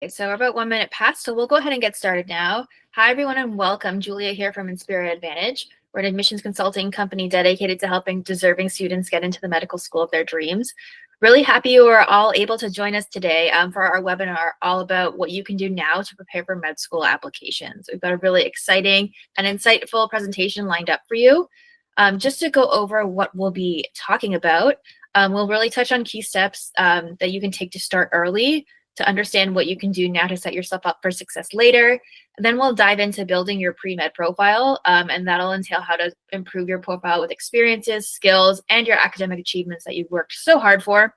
Okay, so we're about 1 minute past, so we'll go ahead and get started now. Hi, everyone, and welcome. Julia here from Inspira Advantage. We're an admissions consulting company dedicated to helping deserving students get into the medical school of their dreams. Really happy you are all able to join us today for our webinar all about what you can do now to prepare for med school applications. We've got a really exciting and insightful presentation lined up for you. Just to go over what we'll be talking about, we'll really touch on key steps that you can take to start early, to understand what you can do now to set yourself up for success later. And then we'll dive into building your pre-med profile, and that'll entail how to improve your profile with experiences, skills, and your academic achievements that you've worked so hard for.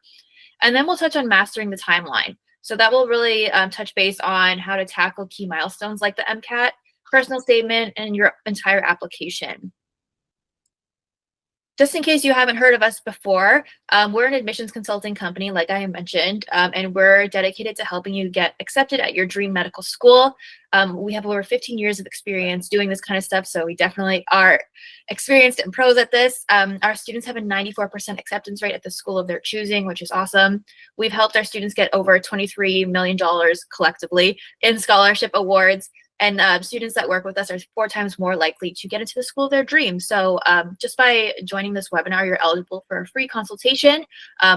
And then we'll touch on mastering the timeline. So that will really touch base on how to tackle key milestones like the MCAT, personal statement, and your entire application. Just in case you haven't heard of us before, we're an admissions consulting company, like I mentioned, and we're dedicated to helping you get accepted at your dream medical school. We have over 15 years of experience doing this kind of stuff, so we definitely are experienced and pros at this. Our students have a 94% acceptance rate at the school of their choosing, which is awesome. We've helped our students get over $23 million collectively in scholarship awards. And students that work with us are 4 times more likely to get into the school of their dreams. So just by joining this webinar, you're eligible for a free consultation.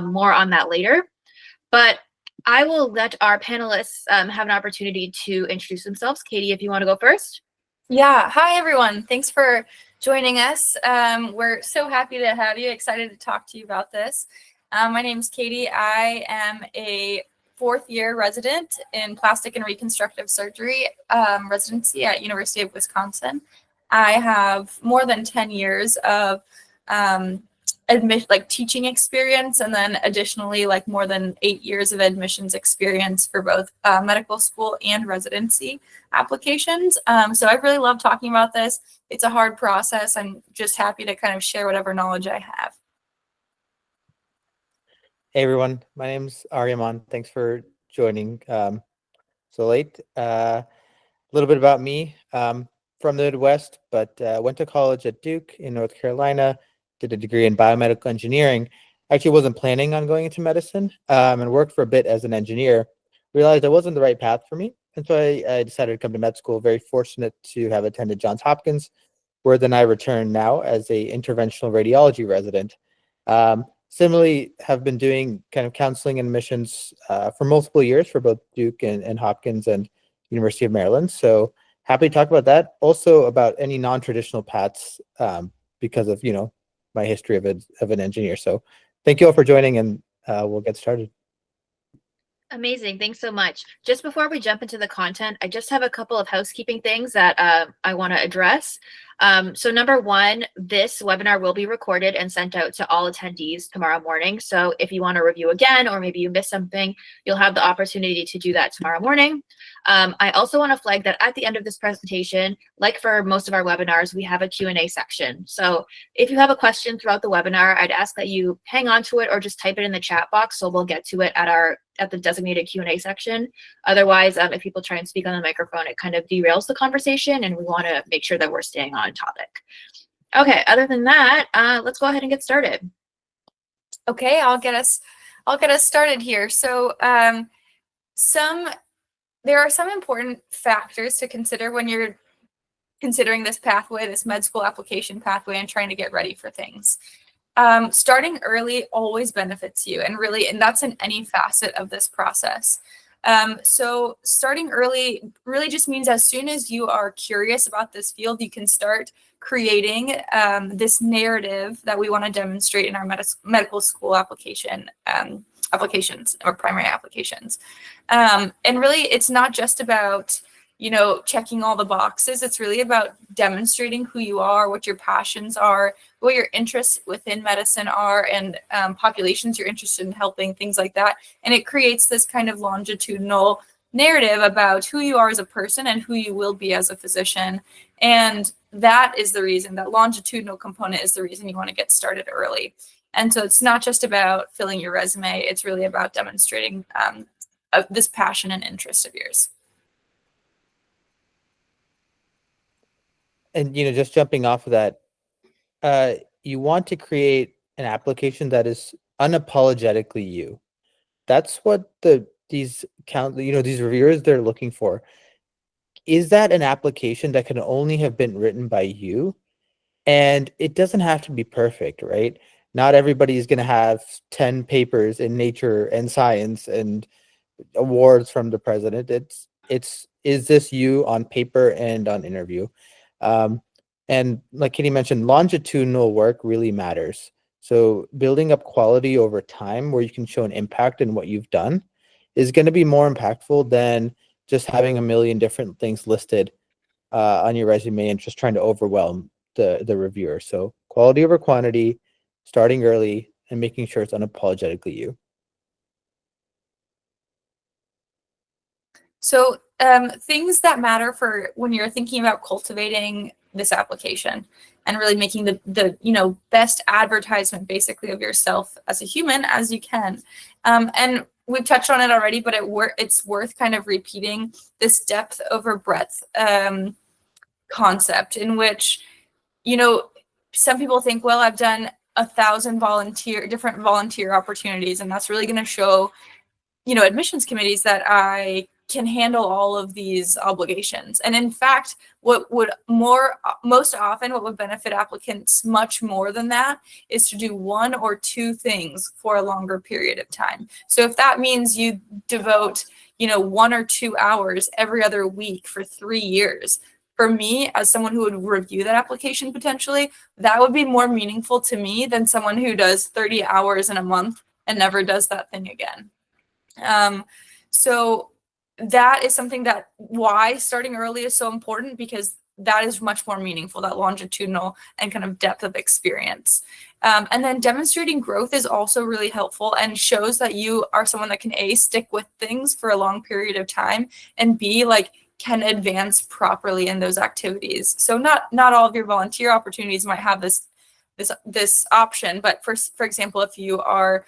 More on that later. But I will let our panelists have an opportunity to introduce themselves. Katie, if you want to go first. Yeah. Hi, everyone. Thanks for joining us. We're so happy to have you. Excited to talk to you about this. My name is Katie. I am a 4th-year resident in plastic and reconstructive surgery residency at University of Wisconsin. I have more than 10 years of teaching experience, and then additionally more than 8 years of admissions experience for both medical school and residency applications. So I really love talking about this. It's a hard process. I'm just happy to kind of share whatever knowledge I have. Hey everyone, my name's Aryaman. Thanks for joining so late. A little bit about me. From the Midwest, but went to college at Duke in North Carolina, did a degree in biomedical engineering. Actually wasn't planning on going into medicine, and worked for a bit as an engineer. Realized it wasn't the right path for me, and so I decided to come to med school. Very fortunate to have attended Johns Hopkins, where then I return now as a interventional radiology resident. Similarly, have been doing kind of counseling and admissions for multiple years for both Duke and Hopkins and University of Maryland. So happy to talk about that. Also about any non-traditional paths because of my history of an engineer. So thank you all for joining, and we'll get started. Amazing. Thanks so much. Just before we jump into the content, I just have a couple of housekeeping things that I want to address. So number one, this webinar will be recorded and sent out to all attendees tomorrow morning. So if you want to review again, or maybe you missed something, you'll have the opportunity to do that tomorrow morning. I also want to flag that at the end of this presentation, like for most of our webinars, we have a Q&A section. So if you have a question throughout the webinar, I'd ask that you hang on to it or just type it in the chat box, so we'll get to it at the designated Q&A section. Otherwise, if people try and speak on the microphone, it kind of derails the conversation, and we want to make sure that we're staying on topic. Okay, other than that, let's go ahead and get started. Okay, I'll get us started here. So there are some important factors to consider when you're considering this pathway, this med school application pathway, and trying to get ready for things. Starting early always benefits you, and that's in any facet of this process. So starting early really just means as soon as you are curious about this field, you can start creating this narrative that we want to demonstrate in our medical school applications or primary applications. And really, it's not just about checking all the boxes. It's really about demonstrating who you are, what your passions are, what your interests within medicine are, and populations you're interested in helping, things like that. And it creates this kind of longitudinal narrative about who you are as a person and who you will be as a physician. And that is the reason, that longitudinal component is the reason you want to get started early. And so it's not just about filling your resume. It's really about demonstrating this passion and interest of yours. And just jumping off of that, you want to create an application that is unapologetically you. That's what the these these reviewers they're looking for, is that an application that can only have been written by you? And it doesn't have to be perfect, right? Not everybody is going to have 10 papers in Nature and Science and awards from the president. It's is this you on paper and on interview? Um, and like Kitty mentioned, longitudinal work really matters. So building up quality over time where you can show an impact in what you've done is going to be more impactful than just having a million different things listed on your resume and just trying to overwhelm the reviewer. So quality over quantity, starting early, and making sure it's unapologetically you. So things that matter for when you're thinking about cultivating this application and really making the best advertisement basically of yourself as a human as you can. And we've touched on it already, but it's worth kind of repeating this depth over breadth concept, in which, some people think, well, I've done 1,000 different volunteer opportunities, and that's really going to show, admissions committees that I can handle all of these obligations. And in fact, what would most often what would benefit applicants much more than that is to do one or two things for a longer period of time. So if that means you devote, 1 or 2 hours every other week for 3 years, for me, as someone who would review that application potentially, that would be more meaningful to me than someone who does 30 hours in a month and never does that thing again. So that is something why starting early is so important, because that is much more meaningful, that longitudinal and kind of depth of experience. And then demonstrating growth is also really helpful and shows that you are someone that can A, stick with things for a long period of time, and B, can advance properly in those activities. So not all of your volunteer opportunities might have this option, but for example, if you are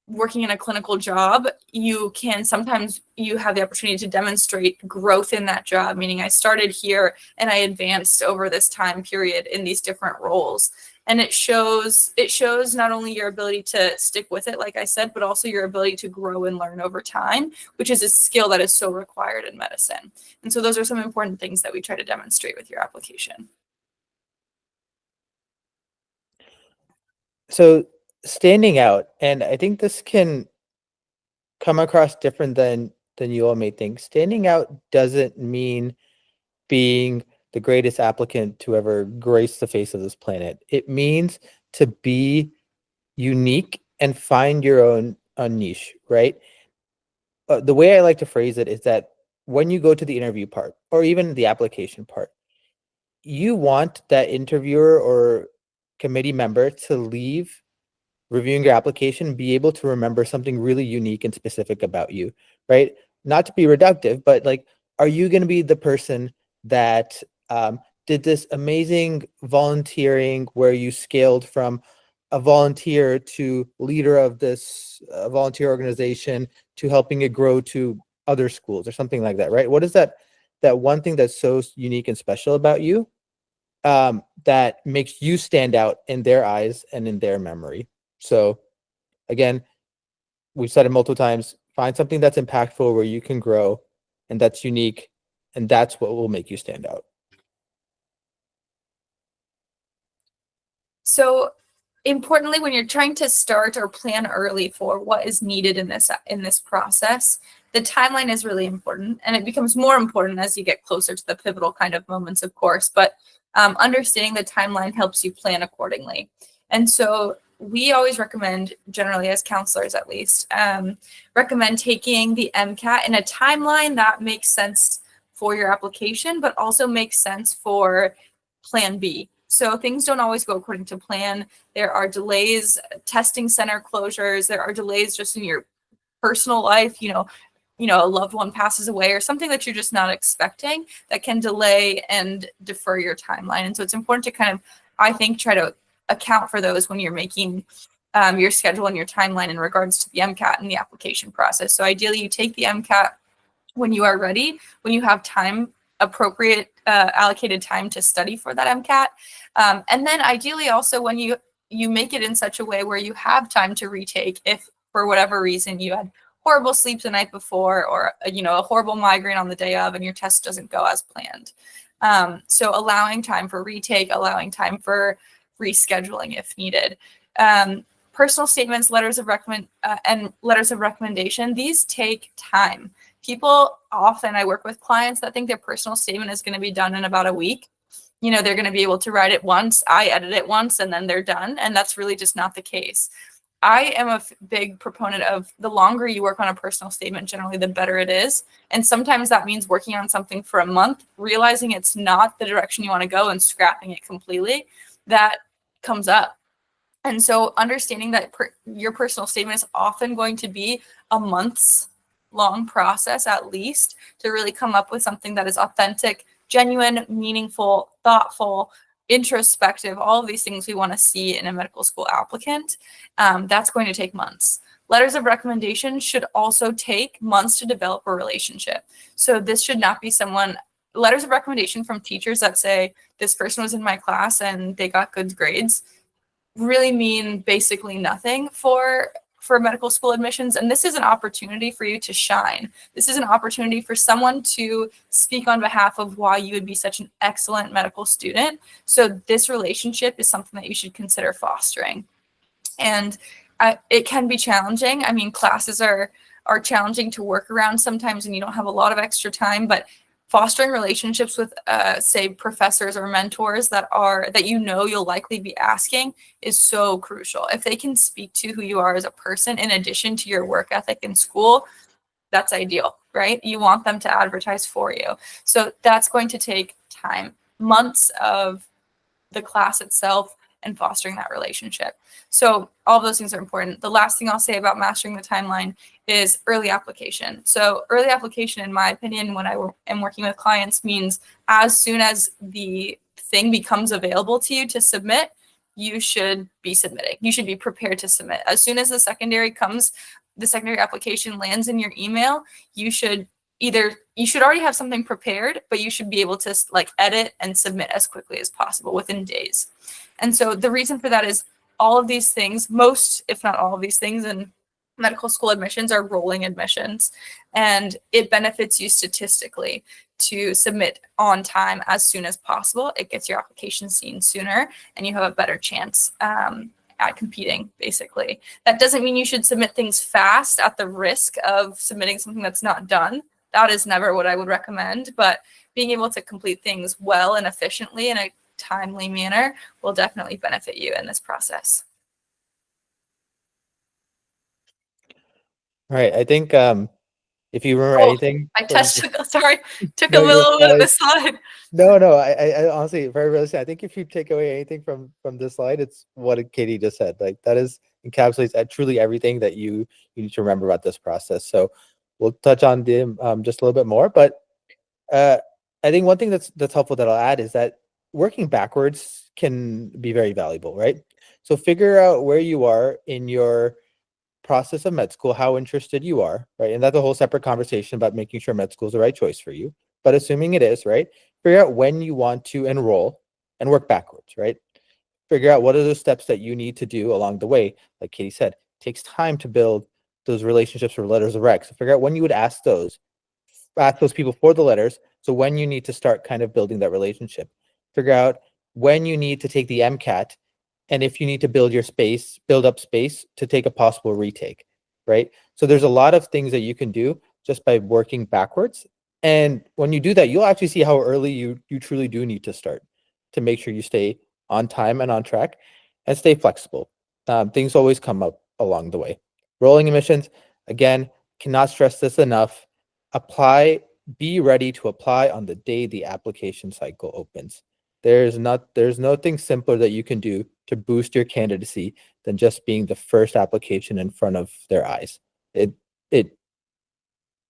working in a clinical job, you have the opportunity to demonstrate growth in that job, meaning I started here and I advanced over this time period in these different roles. And it shows not only your ability to stick with it, like I said, but also your ability to grow and learn over time, which is a skill that is so required in medicine. And so those are some important things that we try to demonstrate with your application. So standing out, and I think this can come across different than you all may think. Standing out doesn't mean being the greatest applicant to ever grace the face of this planet. It means to be unique and find your own niche, right? The way I like to phrase it is that when you go to the interview part or even the application part, you want that interviewer or committee member to leave reviewing your application, be able to remember something really unique and specific about you, right? Not to be reductive, but are you going to be the person that did this amazing volunteering where you scaled from a volunteer to leader of this volunteer organization to helping it grow to other schools or something like that, right? What is that one thing that's so unique and special about you that makes you stand out in their eyes and in their memory? So again, we've said it multiple times, find something that's impactful where you can grow and that's unique, and that's what will make you stand out. So importantly, when you're trying to start or plan early for what is needed in this process, the timeline is really important, and it becomes more important as you get closer to the pivotal kind of moments, of course, but understanding the timeline helps you plan accordingly. And so we always recommend, generally as counselors at least, recommend taking the MCAT in a timeline that makes sense for your application, but also makes sense for plan B. So things don't always go according to plan. There are delays, testing center closures, there are delays just in your personal life, a loved one passes away or something that you're just not expecting that can delay and defer your timeline. And so it's important to kind of, I think, try to account for those when you're making your schedule and your timeline in regards to the MCAT and the application process. So ideally you take the MCAT when you are ready, when you have time, appropriate allocated time to study for that MCAT. And then ideally also when you make it in such a way where you have time to retake if for whatever reason you had horrible sleep the night before, or a horrible migraine on the day of, and your test doesn't go as planned. So allowing time for retake, allowing time for rescheduling if needed. Personal statements, letters of recommendation, these take time. People often, I work with clients that think their personal statement is going to be done in about a week. They're going to be able to write it once, I edit it once, and then they're done. And that's really just not the case. I am a big proponent of the longer you work on a personal statement, generally the better it is. And sometimes that means working on something for a month, realizing it's not the direction you want to go and scrapping it completely. That comes up. And so understanding that your personal statement is often going to be a month's long process, at least, to really come up with something that is authentic, genuine, meaningful, thoughtful, introspective, all of these things we want to see in a medical school applicant. That's going to take months. Letters of recommendation should also take months to develop a relationship. So this should not be letters of recommendation from teachers that say, this person was in my class and they got good grades, really mean basically nothing for medical school admissions. And this is an opportunity for you to shine. This is an opportunity for someone to speak on behalf of why you would be such an excellent medical student. So this relationship is something that you should consider fostering. And it can be challenging. I mean, classes are challenging to work around sometimes, and you don't have a lot of extra time, but fostering relationships with, say, professors or mentors that you'll likely be asking is so crucial. If they can speak to who you are as a person in addition to your work ethic in school, that's ideal, right? You want them to advertise for you. So that's going to take time, months of the class itself and fostering that relationship. So all of those things are important. The last thing I'll say about mastering the timeline is early application. So early application, in my opinion, when I am working with clients, means as soon as the thing becomes available to you to submit, you should be submitting. You should be prepared to submit. As soon as the secondary application lands in your email, you should already have something prepared, but you should be able to edit and submit as quickly as possible within days. And so the reason for that is all of these things, most, if not all of these things in medical school admissions are rolling admissions, and it benefits you statistically to submit on time as soon as possible. It gets your application seen sooner, and you have a better chance at competing, basically. That doesn't mean you should submit things fast at the risk of submitting something that's not done. That is never what I would recommend, but being able to complete things well and efficiently in a timely manner will definitely benefit you in this process. All right. I think if you remember anything, I touched, sorry, took No, a you're little bit of fine. the slide. No, I honestly, very realistic. I think if you take away anything from this slide, it's what Katie just said. Like that encapsulates truly everything that you need to remember about this process. So we'll touch on them just a little bit more, but I think one thing that's helpful that I'll add is that working backwards can be very valuable, right? So figure out where you are in your process of med school, how interested you are, right? And that's a whole separate conversation about making sure med school is the right choice for you. But assuming it is, right? Figure out when you want to enroll and work backwards, right? Figure out what are those steps that you need to do along the way. Like Katie said, it takes time to build those relationships or letters of rec. So figure out when you would ask those people for the letters. So when you need to start kind of building that relationship, figure out when you need to take the MCAT, and if you need to build up space to take a possible retake, right? So there's a lot of things that you can do just by working backwards. And when you do that, you'll actually see how early you truly do need to start to make sure you stay on time and on track and stay flexible. Things always come up along the way. Rolling admissions, again, cannot stress this enough. Be ready to apply on the day the application cycle opens. There's nothing simpler that you can do to boost your candidacy than just being the first application in front of their eyes.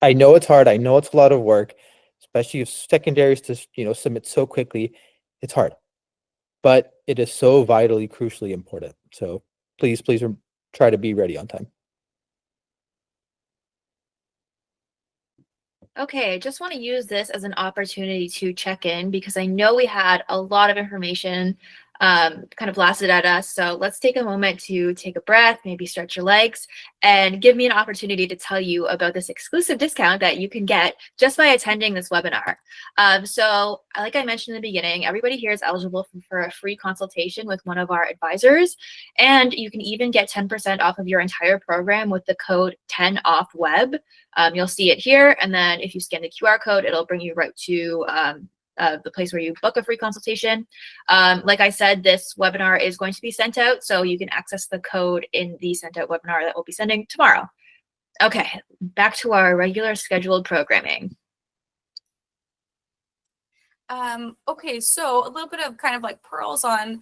I know it's hard. I know it's a lot of work, especially if secondaries to submit so quickly. It's hard, but it is so vitally, crucially important. So please try to be ready on time. Okay, I just want to use this as an opportunity to check in because I know we had a lot of information kind of blasted at us. So let's take a moment to take a breath, maybe stretch your legs, and give me an opportunity to tell you about this exclusive discount that you can get just by attending this webinar. So like I mentioned in the beginning, everybody here is eligible for a free consultation with one of our advisors, and you can even get 10% off of your entire program with the code 10OFFWEB. You'll see it here, and then if you scan the QR code, it'll bring you right to the place where you book a free consultation. Like I said, this webinar is going to be sent out, so you can access the code in the sent out webinar that we'll be sending tomorrow. Okay, back to our regular scheduled programming. Okay, so a little bit of kind of like pearls on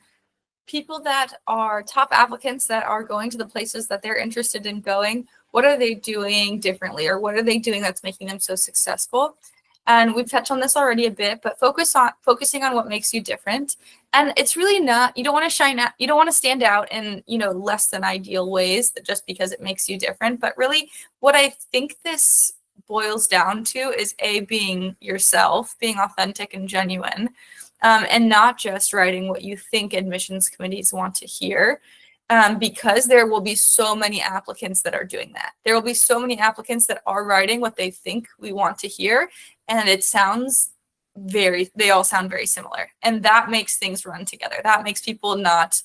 people that are top applicants that are going to the places that they're interested in going. What are they doing differently, or what are they doing that's making them so successful? And we've touched on this already a bit, but focusing on what makes you different. And it's really not, you don't want to shine out, you don't want to stand out in, less than ideal ways just because it makes you different. But really what I think this boils down to is being yourself, being authentic and genuine, and not just writing what you think admissions committees want to hear. Because there will be so many applicants that are doing that. There will be so many applicants that are writing what they think we want to hear, and they all sound very similar, and that makes things run together. That makes people not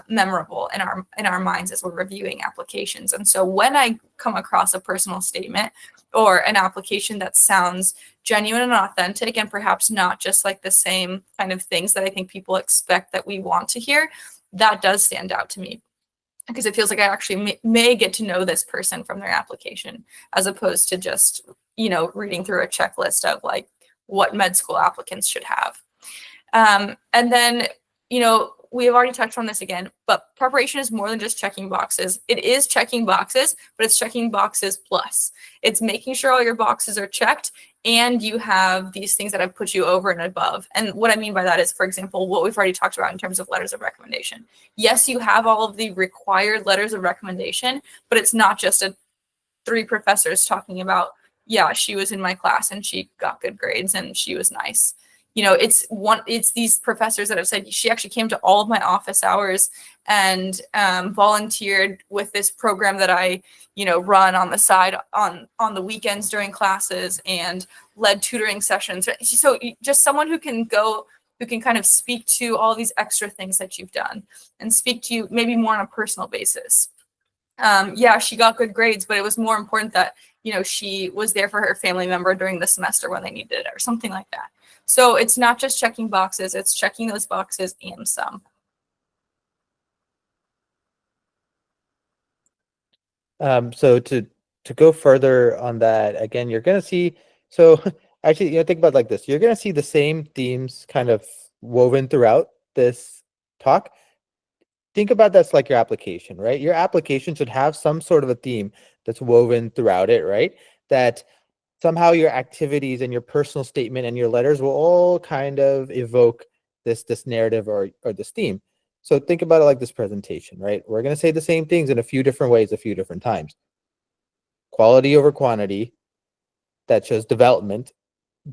memorable in our minds as we're reviewing applications. And so when I come across a personal statement or an application that sounds genuine and authentic, and perhaps not just like the same kind of things that I think people expect that we want to hear, that does stand out to me, because it feels like I actually may get to know this person from their application, as opposed to just, reading through a checklist of like what med school applicants should have. And then, we have already touched on this again, but preparation is more than just checking boxes. It is checking boxes, but it's checking boxes plus. It's making sure all your boxes are checked and you have these things that have put you over and above. And what I mean by that is, for example, what we've already talked about in terms of letters of recommendation. Yes, you have all of the required letters of recommendation, but it's not just 3 professors talking about, yeah, she was in my class and she got good grades and she was nice. It's these professors that have said she actually came to all of my office hours and volunteered with this program that I, run on the side on the weekends during classes, and led tutoring sessions. So just someone who can kind of speak to all these extra things that you've done and speak to you maybe more on a personal basis. Yeah, she got good grades, but it was more important that, she was there for her family member during the semester when they needed it, or something like that. So it's not just checking boxes, it's checking those boxes and some. So to go further on that, again, you're going to see, so actually, think about it like this. You're going to see the same themes kind of woven throughout this talk. Think about that's like your application, right? Your application should have some sort of a theme that's woven throughout it, right? That somehow your activities and your personal statement and your letters will all kind of evoke this narrative or this theme. So think about it like this presentation, right? We're going to say the same things in a few different ways, a few different times. Quality over quantity, that shows development,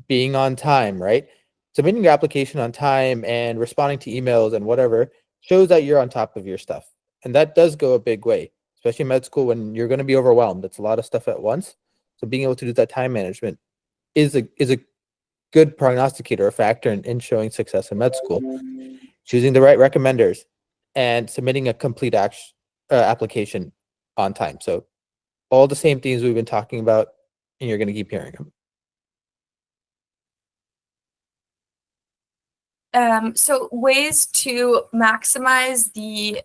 being on time, right? Submitting your application on time and responding to emails and whatever shows that you're on top of your stuff. And that does go a big way, especially in med school when you're going to be overwhelmed. It's a lot of stuff at once. So being able to do that time management is a good prognosticator, a factor in showing success in med school. Choosing the right recommenders and submitting a complete application on time. So all the same things we've been talking about, and you're going to keep hearing them. So ways to maximize the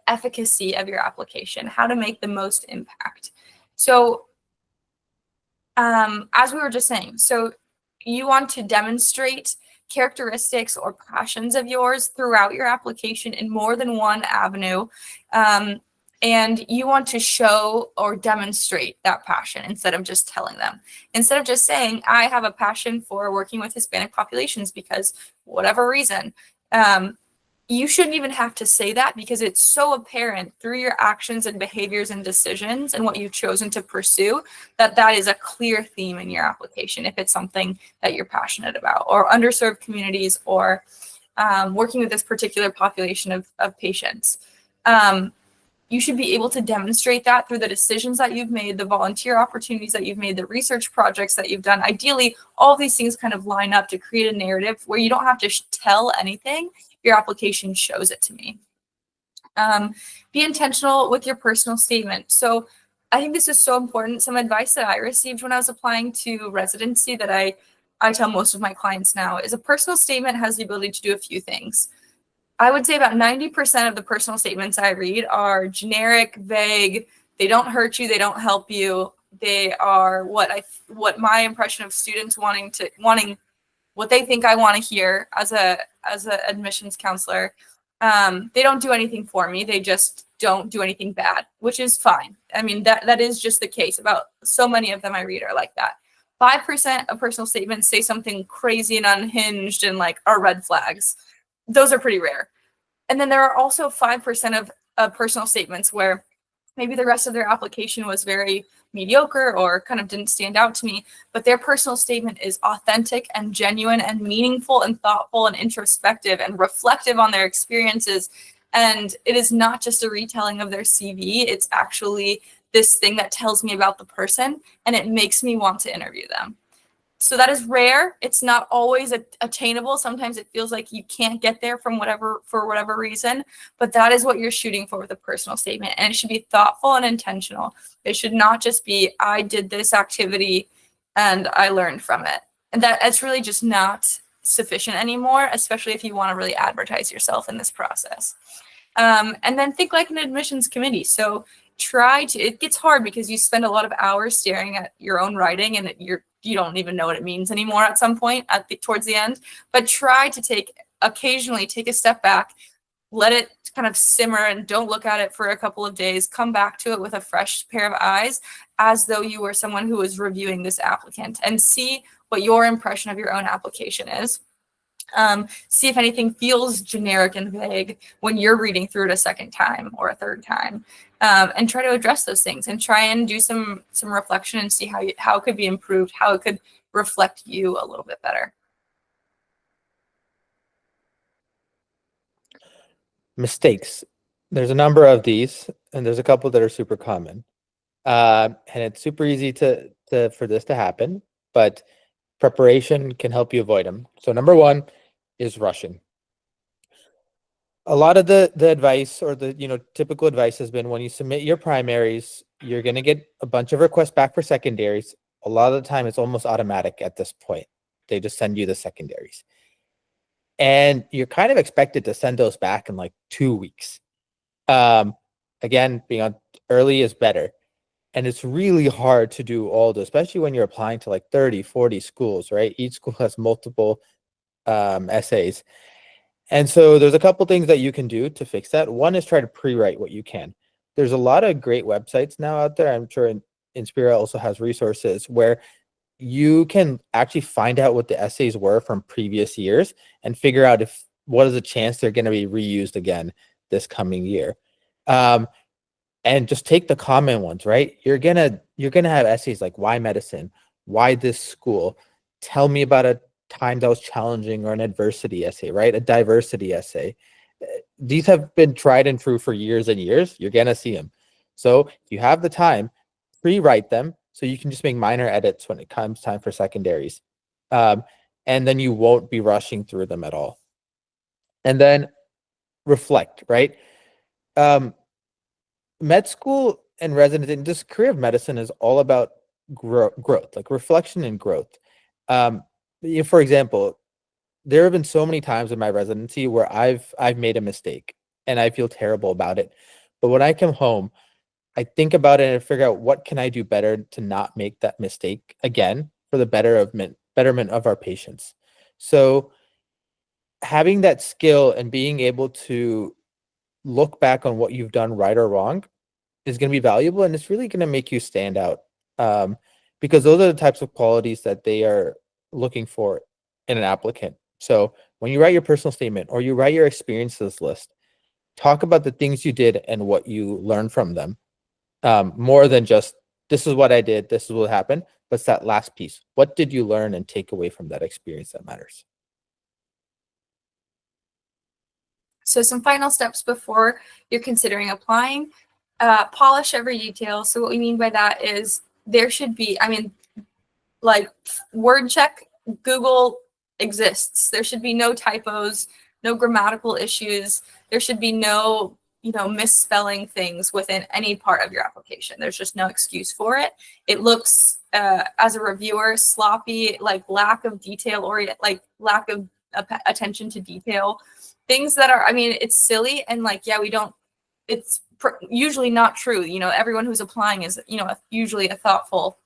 efficacy of your application, how to make the most impact. So as we were just saying, so you want to demonstrate characteristics or passions of yours throughout your application in more than one avenue. And you want to show or demonstrate that passion instead of just telling them. Instead of just saying, I have a passion for working with Hispanic populations because whatever reason, you shouldn't even have to say that, because it's so apparent through your actions and behaviors and decisions and what you've chosen to pursue that is a clear theme in your application if it's something that you're passionate about, or underserved communities, or working with this particular population of patients. You should be able to demonstrate that through the decisions that you've made, the volunteer opportunities that you've made, the research projects that you've done. Ideally, all of these things kind of line up to create a narrative where you don't have to tell anything. Your application shows it to me. Be intentional with your personal statement. So I think this is so important. Some advice that I received when I was applying to residency that I tell most of my clients now is a personal statement has the ability to do a few things. I would say about 90% of the personal statements I read are generic, vague. They don't hurt you. They don't help you. They are what my impression of students wanting what they think I want to hear as a admissions counselor. They don't do anything for me. They just don't do anything bad, which is fine. I mean, that is just the case. About so many of them I read are like that. 5% of personal statements say something crazy and unhinged and like are red flags. Those are pretty rare. And then there are also 5% of personal statements where maybe the rest of their application was very mediocre or kind of didn't stand out to me, but their personal statement is authentic and genuine and meaningful and thoughtful and introspective and reflective on their experiences. And it is not just a retelling of their CV. It's actually this thing that tells me about the person, and it makes me want to interview them. So that is rare. It's not always attainable. Sometimes it feels like you can't get there for whatever reason, but that is what you're shooting for with a personal statement. And it should be thoughtful and intentional. It should not just be, I did this activity and I learned from it. And that's really just not sufficient anymore, especially if you want to really advertise yourself in this process. And then think like an admissions committee. So it gets hard because you spend a lot of hours staring at your own writing and you don't even know what it means anymore at some point towards the end, but try to occasionally take a step back, let it kind of simmer and don't look at it for a couple of days, come back to it with a fresh pair of eyes as though you were someone who was reviewing this applicant and see what your impression of your own application is. See if anything feels generic and vague when you're reading through it a second time or a third time, and try to address those things and try and do some reflection and see how it could be improved, how it could reflect you a little bit better. Mistakes. There's a number of these, and there's a couple that are super common. And it's super easy for this to happen, but preparation can help you avoid them. So number one is rushing. A lot of the advice or the typical advice has been when you submit your primaries, you're going to get a bunch of requests back for secondaries. A lot of the time it's almost automatic at this point. They just send you the secondaries. And you're kind of expected to send those back in like 2 weeks. Again, being on early is better. And it's really hard to do all this, especially when you're applying to like 30, 40 schools, right? Each school has multiple essays. And so there's a couple things that you can do to fix that. One is try to pre-write what you can. There's a lot of great websites now out there. I'm sure Inspira also has resources where you can actually find out what the essays were from previous years and figure out what is the chance they're going to be reused again this coming year. And just take the common ones, right? You're gonna have essays like why medicine, why this school, tell me about a time that was challenging, or an adversity essay, right? A diversity essay. These have been tried and true for years and years. You're gonna see them. So if you have the time, pre-write them so you can just make minor edits when it comes time for secondaries. And then you won't be rushing through them at all. And then reflect, right? Med school and residency, and this career of medicine is all about growth, like reflection and growth. For example, there have been so many times in my residency where I've made a mistake and I feel terrible about it. But when I come home, I think about it and figure out what can I do better to not make that mistake again for the betterment of our patients. So having that skill and being able to look back on what you've done right or wrong is going to be valuable, and it's really going to make you stand out, because those are the types of qualities that they are looking for in an applicant. So when you write your personal statement or you write your experiences list, talk about the things you did and what you learned from them, more than just this is what I did, this is what happened, but it's that last piece. What did you learn and take away from that experience that matters? So some final steps before you're considering applying, polish every detail. So what we mean by that is there should be, like word check, Google exists. There should be no typos, no grammatical issues. There should be no, misspelling things within any part of your application. There's just no excuse for it. It looks, as a reviewer, sloppy, like lack of detail lack of attention to detail. Things that are, it's silly and it's usually not true. Everyone who's applying is, usually a thoughtful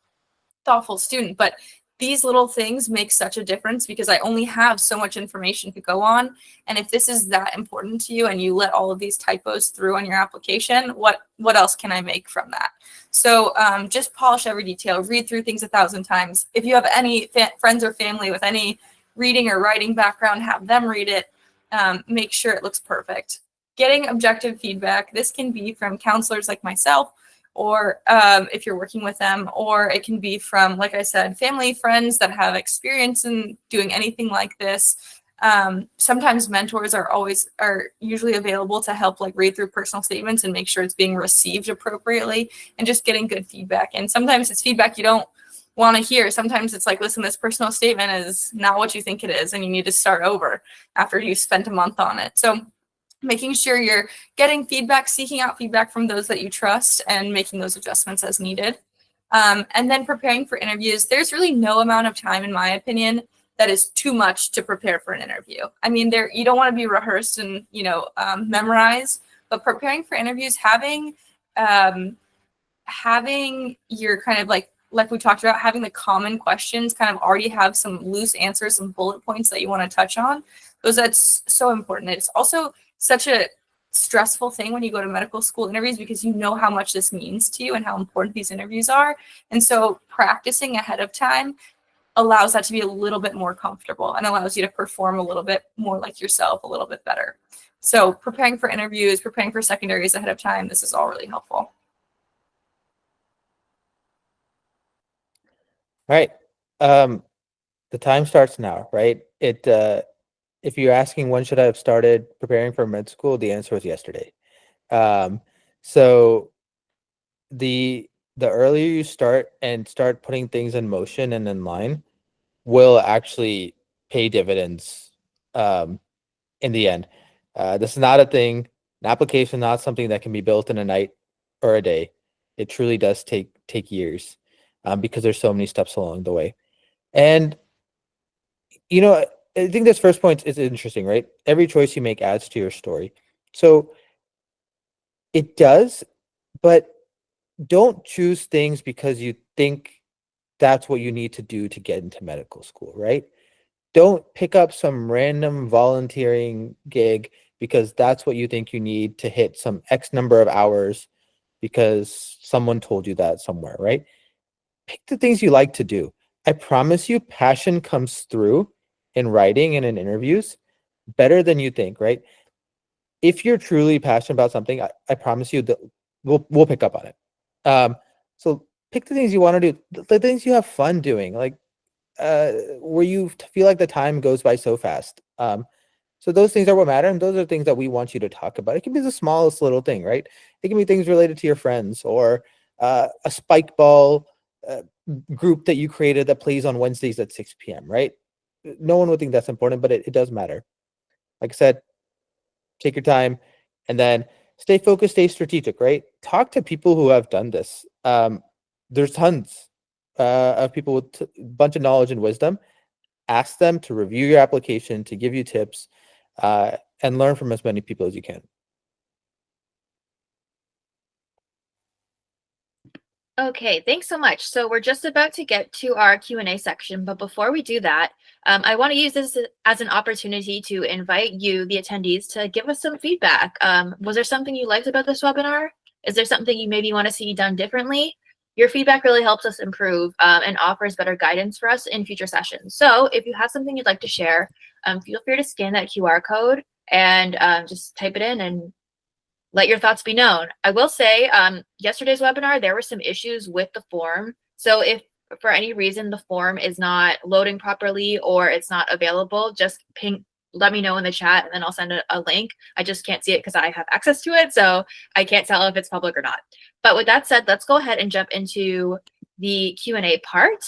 student, but these little things make such a difference because I only have so much information to go on. And if this is that important to you and you let all of these typos through on your application, what else can I make from that? So just polish every detail, read through things 1,000 times. If you have any friends or family with any reading or writing background, have them read it. Make sure it looks perfect. Getting objective feedback. This can be from counselors like myself, or if you're working with them, or it can be from, like I said, family, friends that have experience in doing anything like this. Sometimes mentors are usually available to help read through personal statements and make sure it's being received appropriately and just getting good feedback. And sometimes it's feedback you don't want to hear. Sometimes it's like, listen, this personal statement is not what you think it is, and you need to start over after you spent a month on it. So making sure you're getting feedback, seeking out feedback from those that you trust, and making those adjustments as needed. And then preparing for interviews. There's really no amount of time, in my opinion, that is too much to prepare for an interview. You don't want to be rehearsed and, memorized, but preparing for interviews, having your kind of like we talked about, having the common questions kind of already have some loose answers, some bullet points that you want to touch on. That's so important. It's also such a stressful thing when you go to medical school interviews because you know how much this means to you and how important these interviews are. And so practicing ahead of time allows that to be a little bit more comfortable and allows you to perform a little bit more like yourself, a little bit better. So preparing for interviews, preparing for secondaries ahead of time, this is all really helpful. All right. The time starts now, right? If you're asking when should I have started preparing for med school, the answer was yesterday. So the earlier you start putting things in motion and in line will actually pay dividends in the end. This is not a thing, an application, not something that can be built in a night or a day. It truly does take years because there's so many steps along the way. And, I think this first point is interesting, right? Every choice you make adds to your story. So it does, but don't choose things because you think that's what you need to do to get into medical school, right? Don't pick up some random volunteering gig because that's what you think you need to hit some X number of hours because someone told you that somewhere, right? Pick the things you like to do. I promise you, passion comes through in writing and in interviews better than you think, right? If you're truly passionate about something, I promise you that we'll pick up on it. So pick the things you want to do, the things you have fun doing, where you feel like the time goes by so fast. So those things are what matter, and those are things that we want you to talk about. It can be the smallest little thing, right? It can be things related to your friends or a spike ball group that you created that plays on Wednesdays at 6 p.m., right? No one would think that's important, but it does matter. Like I said, take your time and then stay focused, stay strategic, right? Talk to people who have done this. There's tons of people with a bunch of knowledge and wisdom. Ask them to review your application, to give you tips, and learn from as many people as you can. Okay, thanks so much. So we're just about to get to our Q&A section, but before we do that, I want to use this as an opportunity to invite you, the attendees, to give us some feedback. Was there something you liked about this webinar? Is there something you maybe want to see done differently? Your feedback really helps us improve and offers better guidance for us in future sessions. So if you have something you'd like to share, feel free to scan that QR code and just type it in and let your thoughts be known. I will say, yesterday's webinar, there were some issues with the form. So if for any reason the form is not loading properly or it's not available, just let me know in the chat, and then I'll send a link. I just can't see it because I have access to it, so I can't tell if it's public or not. But with that said, let's go ahead and jump into the Q&A part.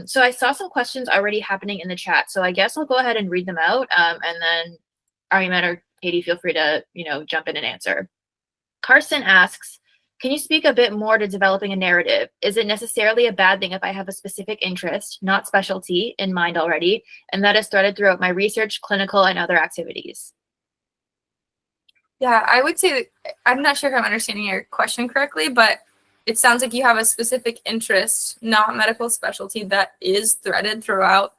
So I saw some questions already happening in the chat, so I guess I'll go ahead and read them out, and then Aryaman or Katie, feel free to jump in and answer. Carson asks, can you speak a bit more to developing a narrative? Is it necessarily a bad thing if I have a specific interest, not specialty, in mind already, and that is threaded throughout my research, clinical, and other activities? Yeah, I would say that I'm not sure if I'm understanding your question correctly, but it sounds like you have a specific interest, not medical specialty, that is threaded throughout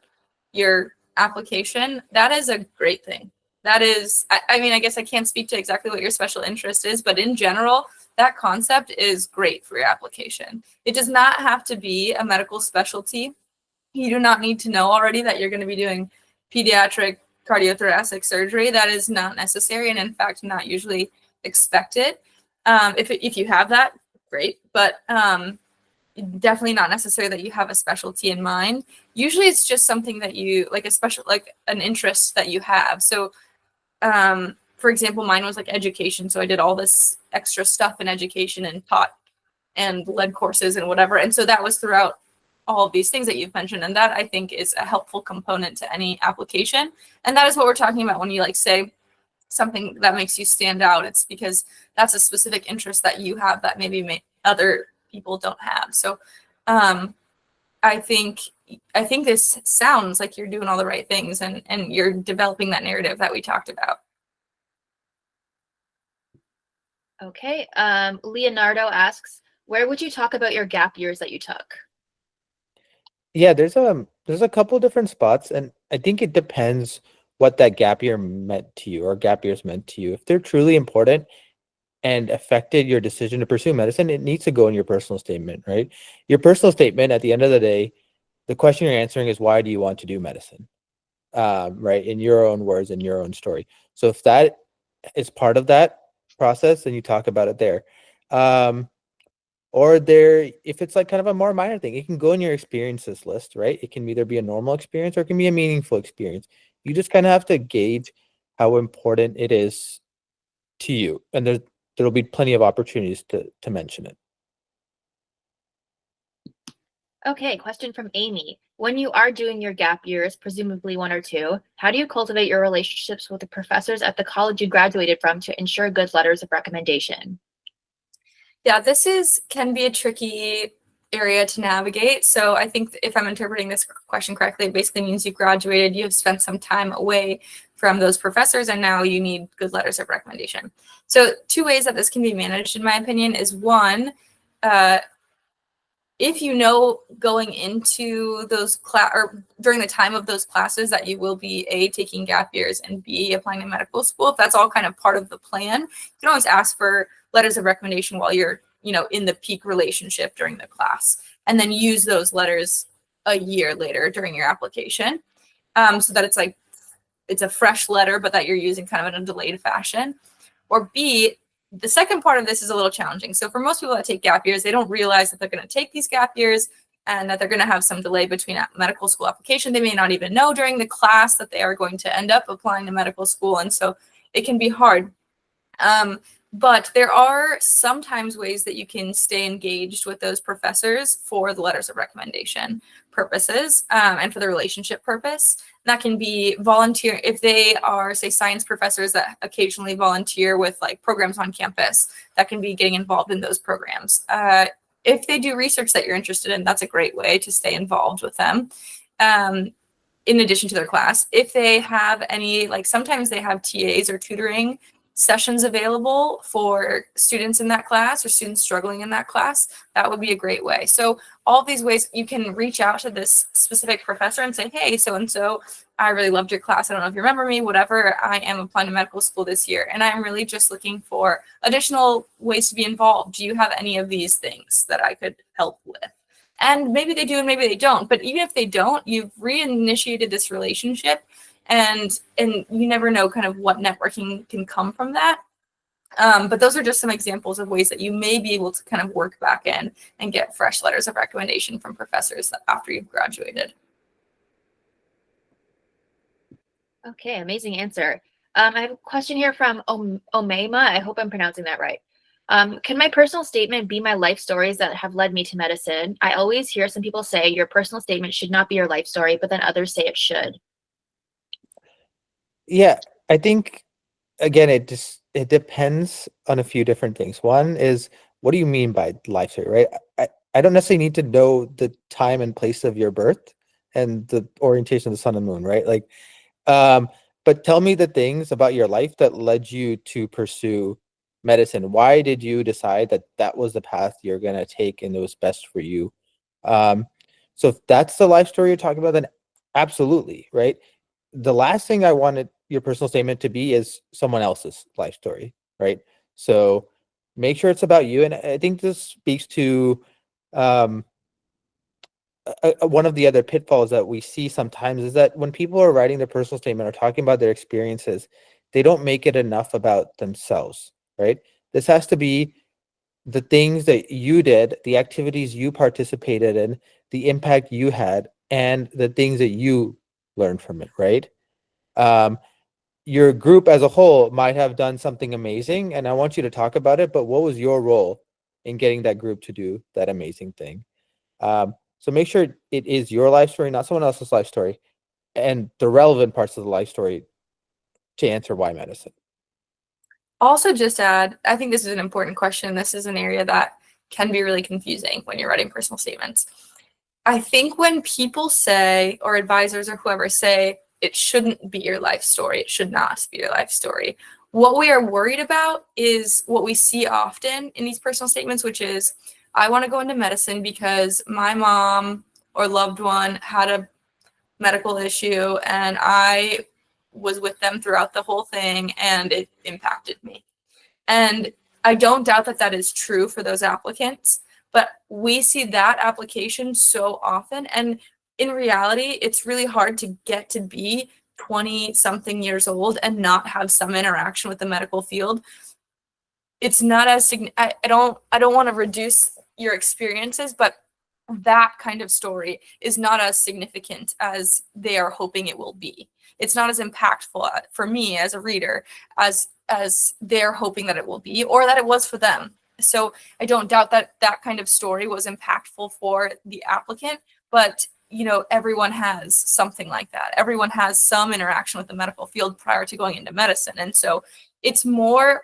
your application. That is a great thing. That is, I mean, I guess I can't speak to exactly what your special interest is, but in general, that concept is great for your application. It does not have to be a medical specialty. You do not need to know already that you're going to be doing pediatric cardiothoracic surgery. That is not necessary, and in fact, not usually expected. If you have that, great, but definitely not necessary that you have a specialty in mind. Usually it's just something that you like, like an interest that you have. So for example, mine was like education, so I did all this extra stuff in education and taught and led courses and whatever, and so that was throughout all of these things that you've mentioned, and that I think is a helpful component to any application. And that is what we're talking about when you like say something that makes you stand out. It's because that's a specific interest that you have that maybe other people don't have. So I think this sounds like you're doing all the right things, and you're developing that narrative that we talked about. Okay. Leonardo asks, where would you talk about your gap years that you took? Yeah, there's a couple different spots, and I think it depends what that gap year meant to you, or gap years meant to you. If they're truly important and affected your decision to pursue medicine, it needs to go in your personal statement, right? Your personal statement, at the end of the day, the question you're answering is, why do you want to do medicine? Right, in your own words, in your own story. So if that is part of that process, then you talk about it there. Or if it's like kind of a more minor thing, it can go in your experiences list, right? It can either be a normal experience or it can be a meaningful experience. You just kind of have to gauge how important it is to you, and there'll be plenty of opportunities to mention it. Okay, question from Amy. When you are doing your gap years, presumably 1 or 2, how do you cultivate your relationships with the professors at the college you graduated from to ensure good letters of recommendation? Yeah, this can be a tricky area to navigate. So I think if I'm interpreting this question correctly, it basically means you graduated, you have spent some time away from those professors, and now you need good letters of recommendation. So 2 ways that this can be managed, in my opinion, is one, if you know going into those or during the time of those classes that you will be A, taking gap years, and B, applying to medical school, if that's all kind of part of the plan, you can always ask for letters of recommendation while you're in the peak relationship during the class, and then use those letters a year later during your application, so that it's a fresh letter, but that you're using kind of in a delayed fashion. Or B, the second part of this is a little challenging. So for most people that take gap years, they don't realize that they're going to take these gap years and that they're going to have some delay between medical school application. They may not even know during the class that they are going to end up applying to medical school, and so it can be hard. But there are sometimes ways that you can stay engaged with those professors for the letters of recommendation purposes, and for the relationship purpose. That can be volunteer if they are, say, science professors that occasionally volunteer with like programs on campus. That can be getting involved in those programs. If they do research that you're interested in, that's a great way to stay involved with them. In addition to their class, if they have any, like sometimes they have TAs or tutoring sessions available for students in that class or students struggling in that class, that would be a great way. So all of these ways you can reach out to this specific professor and say, hey, so-and-so, I really loved your class. I don't know if you remember me, whatever. I am applying to medical school this year, and I'm really just looking for additional ways to be involved. Do you have any of these things that I could help with? And maybe they do and maybe they don't. But even if they don't, you've reinitiated this relationship, and you never know kind of what networking can come from that. But those are just some examples of ways that you may be able to kind of work back in and get fresh letters of recommendation from professors after you've graduated. Okay, amazing answer. I have a question here from Omema. I hope I'm pronouncing that right. Can my personal statement be my life stories that have led me to medicine? I always hear some people say your personal statement should not be your life story, but then others say it should. Yeah, I think again, it depends on a few different things. One is, what do you mean by life story, right? I don't necessarily need to know the time and place of your birth and the orientation of the sun and moon, right? Like, but tell me the things about your life that led you to pursue medicine. Why did you decide that that was the path you're gonna take and it was best for you? Um, so if that's the life story you're talking about, then absolutely, right? The last thing I wanted your personal statement to be is someone else's life story, right? So make sure it's about you. And I think this speaks to um, one of the other pitfalls that we see sometimes is that when people are writing their personal statement or talking about their experiences, they don't make it enough about themselves, right? This has to be the things that you did, the activities you participated in, the impact you had, and the things that you learned from it, right? Um, your group as a whole might have done something amazing, and I want you to talk about it, but what was your role in getting that group to do that amazing thing? So make sure it is your life story, not someone else's life story, and the relevant parts of the life story to answer why medicine. Also, just add, I think this is an important question. This is an area that can be really confusing when you're writing personal statements. I think when people say, or advisors or whoever say, it shouldn't be your life story, it should not be your life story, what we are worried about is what we see often in these personal statements, which is, I want to go into medicine because my mom or loved one had a medical issue and I was with them throughout the whole thing and it impacted me. And I don't doubt that that is true for those applicants, but we see that application so often. And in reality, it's really hard to get to be 20 something years old and not have some interaction with the medical field. It's not as I don't want to reduce your experiences, but that kind of story is not as significant as they are hoping it will be. It's not as impactful for me as a reader as they're hoping that it will be, or that it was for them. So I don't doubt that that kind of story was impactful for the applicant, but you know, everyone has something like that. Everyone has some interaction with the medical field prior to going into medicine. And so it's not,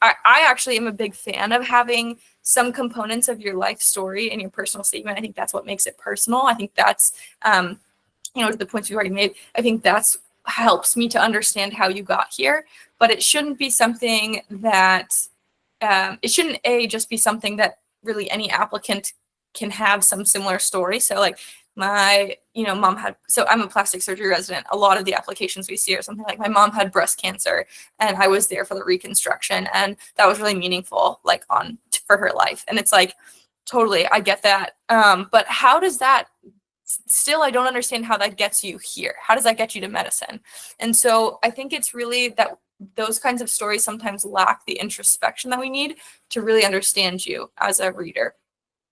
I actually am a big fan of having some components of your life story in your personal statement. I think that's what makes it personal. I think that's, you know, the points you already made, I think that's helps me to understand how you got here, but it shouldn't be something that, it shouldn't just be something that really any applicant can have some similar story. So like my, you know, mom had, so I'm a plastic surgery resident. A lot of the applications we see are something like my mom had breast cancer and I was there for the reconstruction and that was really meaningful, like for her life. And it's like, totally, I get that. But how does that still, I don't understand how that gets you here. How does that get you to medicine? And so I think it's really that those kinds of stories sometimes lack the introspection that we need to really understand you as a reader.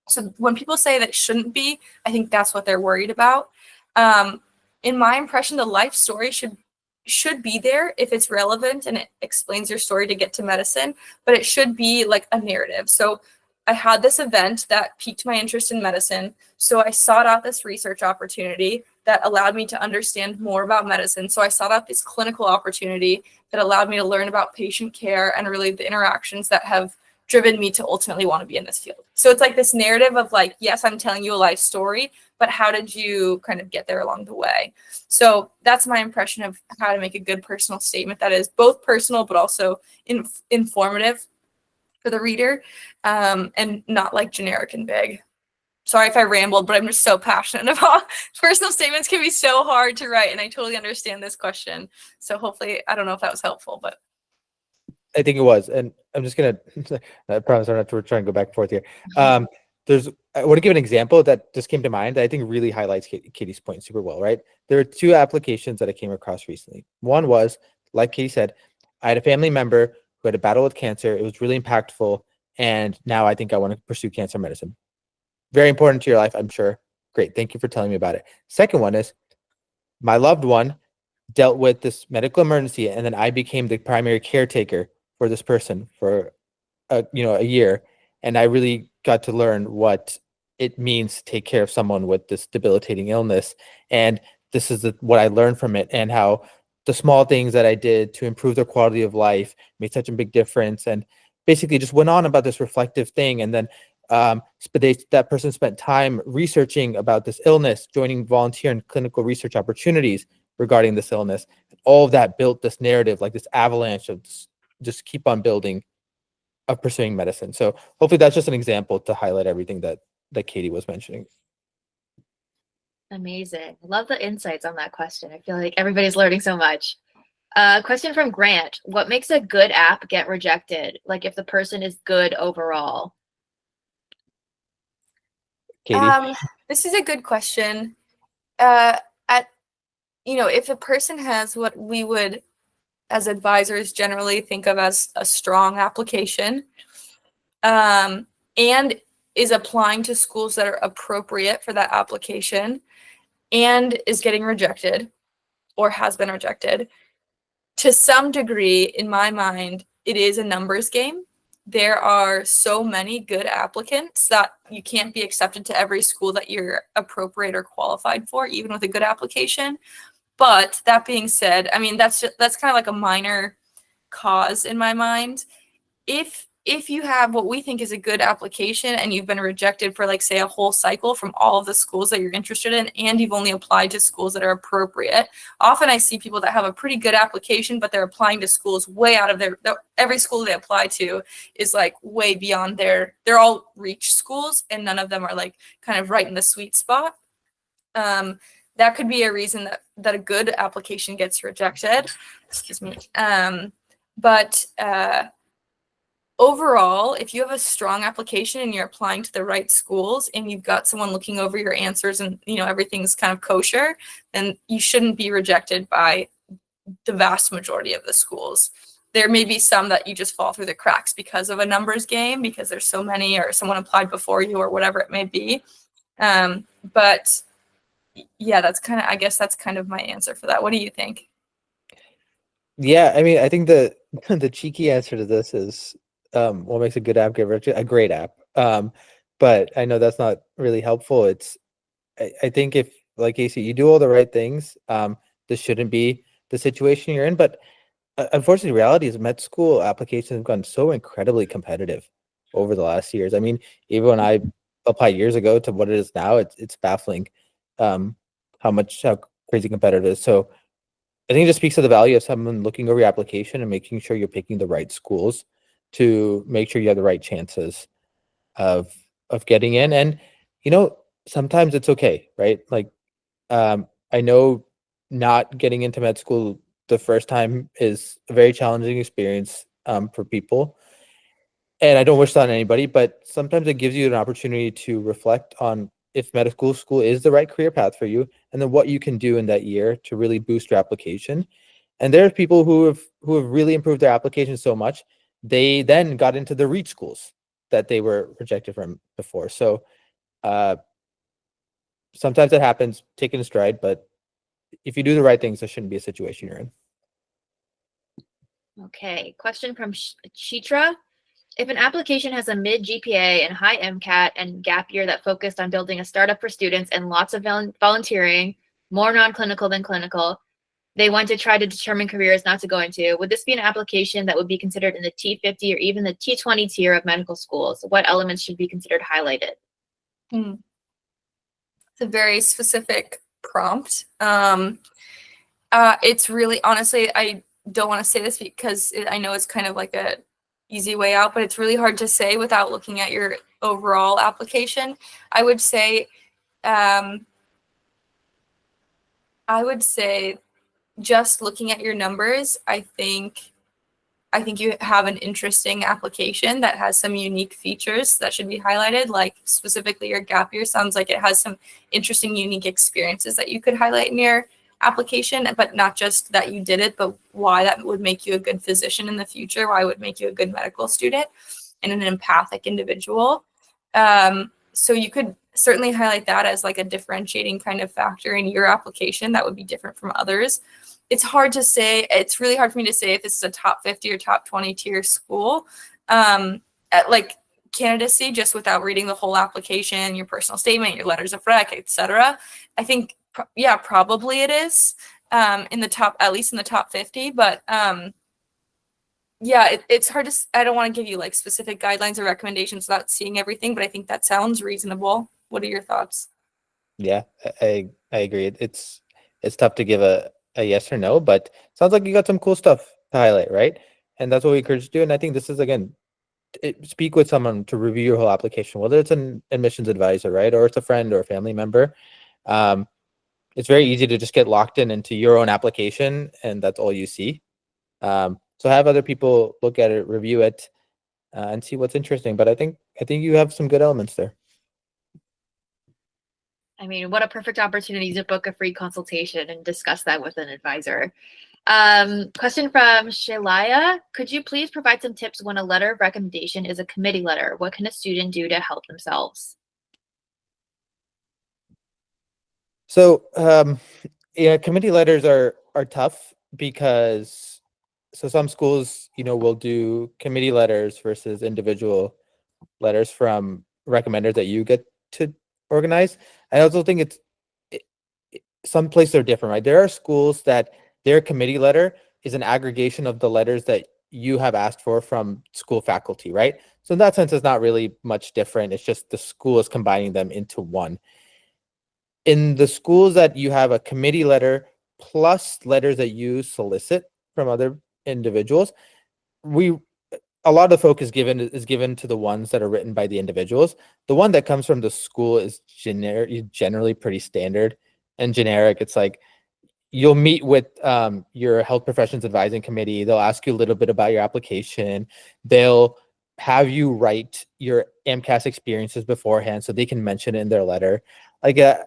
So when people say that shouldn't be, I think that's what they're worried about. In my impression, the life story should be there if it's relevant and it explains your story to get to medicine, but it should be like a narrative. So I had this event that piqued my interest in medicine. So I sought out this research opportunity that allowed me to understand more about medicine. So I sought out this clinical opportunity that allowed me to learn about patient care and really the interactions that have driven me to ultimately want to be in this field. So it's like this narrative of like, yes, I'm telling you a life story, but how did you kind of get there along the way? So that's my impression of how to make a good personal statement that is both personal, but also informative for the reader, and not like generic and big. Sorry if I rambled, but I'm just so passionate about personal statements can be so hard to write. And I totally understand this question. So hopefully, I don't know if that was helpful, but. I think it was, and I'm just gonna. I promise I'm not trying to go back and forth here. I want to give an example that just came to mind that I think really highlights Katie's point super well. Right, there are two applications that I came across recently. One was, like Katie said, I had a family member who had a battle with cancer. It was really impactful, and now I think I want to pursue cancer medicine. Very important to your life, I'm sure. Great, thank you for telling me about it. Second one is, my loved one dealt with this medical emergency, and then I became the primary caretaker for this person for a year, and I really got to learn what it means to take care of someone with this debilitating illness. And this is what I learned from it, and how the small things that I did to improve their quality of life made such a big difference. And basically just went on about this reflective thing. And then that person spent time researching about this illness, joining volunteer and clinical research opportunities regarding this illness. All of that built this narrative, like this avalanche of just keep on building of pursuing medicine. So hopefully that's just an example to highlight everything that Katie was mentioning. Amazing. Love the insights on that question. I feel like everybody's learning so much. Question from Grant. What makes a good app get rejected? Like if the person is good overall? Katie? This is a good question. If a person has what we would, as advisors, generally think of as a strong application, and is applying to schools that are appropriate for that application, and is getting rejected or has been rejected, to some degree, in my mind, it is a numbers game. There are so many good applicants that you can't be accepted to every school that you're appropriate or qualified for, even with a good application. But that being said, I mean, that's kind of like a minor cause in my mind. If you have what we think is a good application and you've been rejected for, like, say, a whole cycle from all of the schools that you're interested in, and you've only applied to schools that are appropriate, often I see people that have a pretty good application, but they're applying to schools way out of every school they apply to is like way beyond they're all reach schools, and none of them are like kind of right in the sweet spot. That could be a reason that a good application gets rejected. Excuse me. But overall, if you have a strong application and you're applying to the right schools and you've got someone looking over your answers and everything's kind of kosher, then you shouldn't be rejected by the vast majority of the schools. There may be some that you just fall through the cracks because of a numbers game, because there's so many, or someone applied before you, or whatever it may be. But yeah, that's kind of my answer for that. What do you think? Yeah, I mean, I think the cheeky answer to this is what makes a good app get rejected? A great app. But I know that's not really helpful. I think if, like Casey, you do all the right things, this shouldn't be the situation you're in. But unfortunately, reality is med school applications have gone so incredibly competitive over the last years. I mean, even when I applied years ago to what it is now, it's baffling how crazy competitive it is. So I think it just speaks to the value of someone looking over your application and making sure you're picking the right schools to make sure you have the right chances of getting in. And sometimes it's okay, right? Like I know not getting into med school the first time is a very challenging experience for people, and I don't wish that on anybody, but sometimes it gives you an opportunity to reflect on if medical school is the right career path for you, and then what you can do in that year to really boost your application. And there are people who have really improved their application so much, they then got into the reach schools that they were rejected from before. So sometimes it happens, take it in stride, but if you do the right things, there shouldn't be a situation you're in. Okay, question from Chitra. If an application has a mid GPA and high MCAT and gap year that focused on building a startup for students and lots of volunteering, more non-clinical than clinical, they want to try to determine careers not to go into, would this be an application that would be considered in the T50 or even the T20 tier of medical schools? What elements should be considered highlighted? It's a very specific prompt. It's really, honestly, I don't want to say this because I know it's kind of like a easy way out, but it's really hard to say without looking at your overall application. I would say just looking at your numbers, I think you have an interesting application that has some unique features that should be highlighted. Like specifically your gap year sounds like it has some interesting, unique experiences that you could highlight in your application, but not just that you did it, but why that would make you a good physician in the future, why it would make you a good medical student and an empathic individual. So you could certainly highlight that as like a differentiating kind of factor in your application that would be different from others. It's hard to say. It's really hard for me to say if this is a top 50 or top 20 tier school at like candidacy just without reading the whole application, your personal statement, your letters of rec, etc. I think, yeah, probably it is in the top, at least in the top 50. But yeah, it's hard to, I don't want to give you like specific guidelines or recommendations without seeing everything, but I think that sounds reasonable. What are your thoughts? Yeah, I agree. It's tough to give a yes or no, but sounds like you got some cool stuff to highlight, right? And that's what we encourage you to do. And I think this is, again, speak with someone to review your whole application, whether it's an admissions advisor, right, or it's a friend or a family member. It's very easy to just get locked into your own application, and that's all you see. So have other people look at it, review it, and see what's interesting. But I think you have some good elements there. I mean, what a perfect opportunity to book a free consultation and discuss that with an advisor. Question from Shalaya. Could you please provide some tips when a letter of recommendation is a committee letter? What can a student do to help themselves? So yeah, committee letters are tough because some schools, will do committee letters versus individual letters from recommenders that you get to organize. I also think some places are different, right? There are schools that their committee letter is an aggregation of the letters that you have asked for from school faculty, right? So in that sense, it's not really much different. It's just the school is combining them into one. In the schools that you have a committee letter plus letters that you solicit from other individuals, a lot of the focus is given to the ones that are written by the individuals. The one that comes from the school is generally pretty standard and generic. It's like you'll meet with your health professions advising committee. They'll ask you a little bit about your application. They'll have you write your MCAT experiences beforehand so they can mention it in their letter. Like, I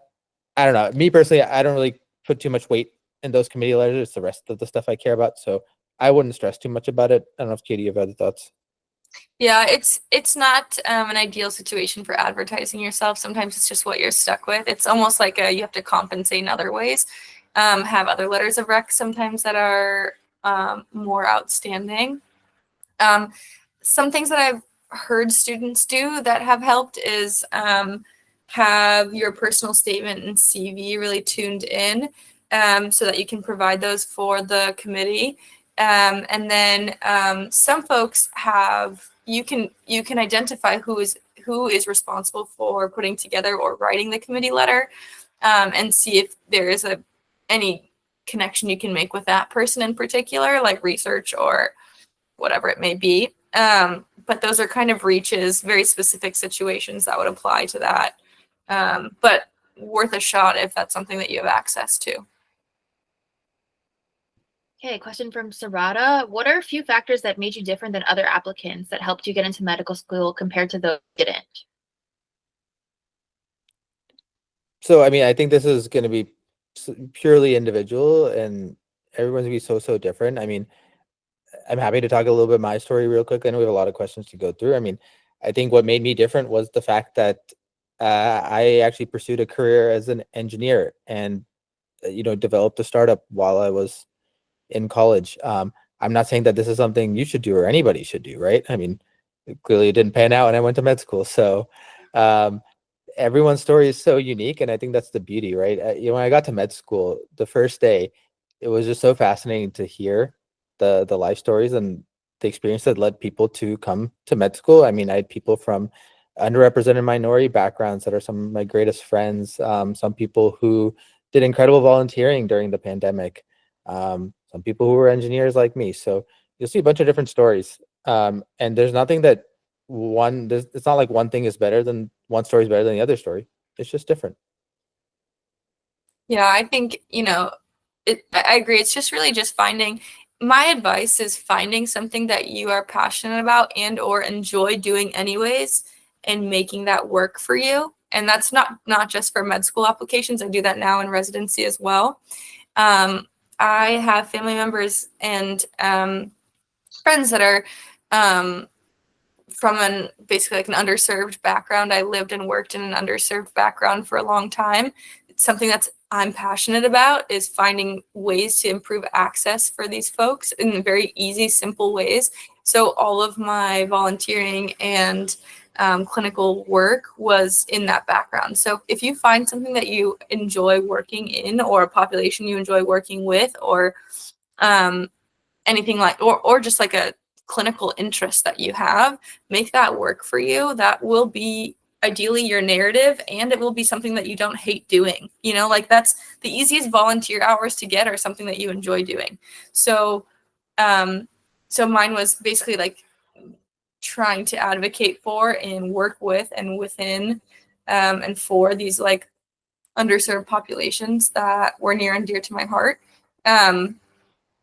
don't know. Me personally, I don't really put too much weight in those committee letters. It's the rest of the stuff I care about. So I wouldn't stress too much about it. I don't know if Katie, you have other thoughts. Yeah, it's not an ideal situation for advertising yourself. Sometimes it's just what you're stuck with. It's almost like you have to compensate in other ways. Have other letters of rec sometimes that are more outstanding. Some things that I've heard students do that have helped is have your personal statement and CV really tuned in so that you can provide those for the committee. And then some folks have, you can identify who is responsible for putting together or writing the committee letter and see if there is any connection you can make with that person in particular, like research or whatever it may be. But those are kind of reaches, very specific situations that would apply to that. But worth a shot if that's something that you have access to. Okay, question from Sarada. What are a few factors that made you different than other applicants that helped you get into medical school compared to those who didn't? So, I mean, I think this is going to be purely individual and everyone's going to be so different. I mean, I'm happy to talk a little bit my story real quick. I know we have a lot of questions to go through. I mean, I think what made me different was the fact that I actually pursued a career as an engineer and, developed a startup while I was in college. I'm not saying that this is something you should do or anybody should do, right? I mean, clearly it didn't pan out and I went to med school. So everyone's story is so unique. And I think that's the beauty, right? When I got to med school, the first day, it was just so fascinating to hear the life stories and the experience that led people to come to med school. I mean, I had people from underrepresented minority backgrounds that are some of my greatest friends. Some people who did incredible volunteering during the pandemic. Some people who were engineers like me. So you'll see a bunch of different stories. And there's nothing that it's not like one thing is better than one story is better than the other story. It's just different. Yeah, I think, I agree. It's just really just my advice is finding something that you are passionate about and or enjoy doing anyways and making that work for you. And that's not just for med school applications. I do that now in residency as well. I have family members and friends that are from basically like an underserved background. I lived and worked in an underserved background for a long time. It's something I'm passionate about, is finding ways to improve access for these folks in very easy, simple ways. So all of my volunteering and clinical work was in that background. So if you find something that you enjoy working in, or a population you enjoy working with, or anything like, or just like a clinical interest that you have, make that work for you. That will be ideally your narrative, and it will be something that you don't hate doing. You know, like that's the easiest volunteer hours to get, are something that you enjoy doing. So, so mine was basically like trying to advocate for and work with and within and for these like underserved populations that were near and dear to my heart.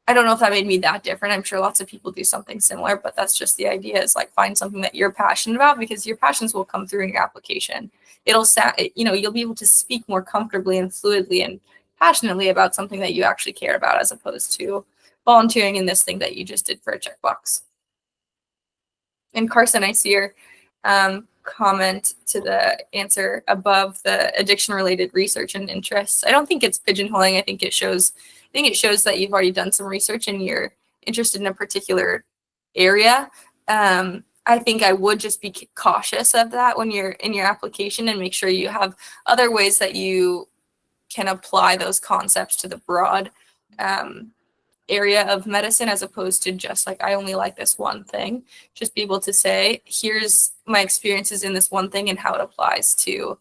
I don't know if that made me that different. I'm sure lots of people do something similar, but that's just the idea, is like find something that you're passionate about, because your passions will come through in your application. It'll sound, you know, you'll be able to speak more comfortably and fluidly and passionately about something that you actually care about, as opposed to volunteering in this thing that you just did for a checkbox. And Carson, I see your comment to the answer above, the addiction related research and interests. I don't think it's pigeonholing. I think it shows that you've already done some research and you're interested in a particular area. I think I would just be cautious of that when you're in your application, and make sure you have other ways that you can apply those concepts to the broad area of medicine, as opposed to just like, I only like this one thing. Just be able to say, here's my experiences in this one thing and how it applies to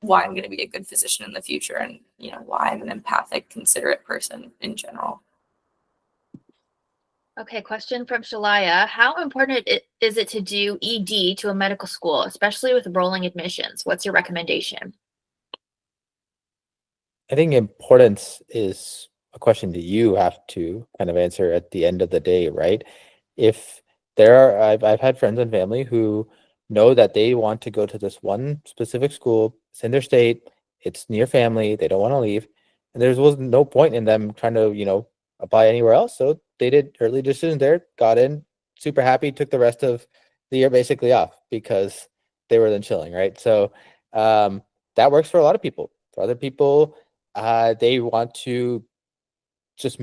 why I'm going to be a good physician in the future, and, you know, why I'm an empathic, considerate person in general. Okay, question from Shalaya. How important is it to do ED to a medical school, especially with rolling admissions? What's your recommendation? I think importance is a question that you have to kind of answer at the end of the day, right? If there are, I've had friends and family who know that they want to go to this one specific school. It's in their state, it's near family, they don't want to leave, and there was no point in them trying to, you know, apply anywhere else. So they did early decision there, got in, super happy, took the rest of the year basically off because they were then chilling, right? So that works for a lot of people. For other people, they want to just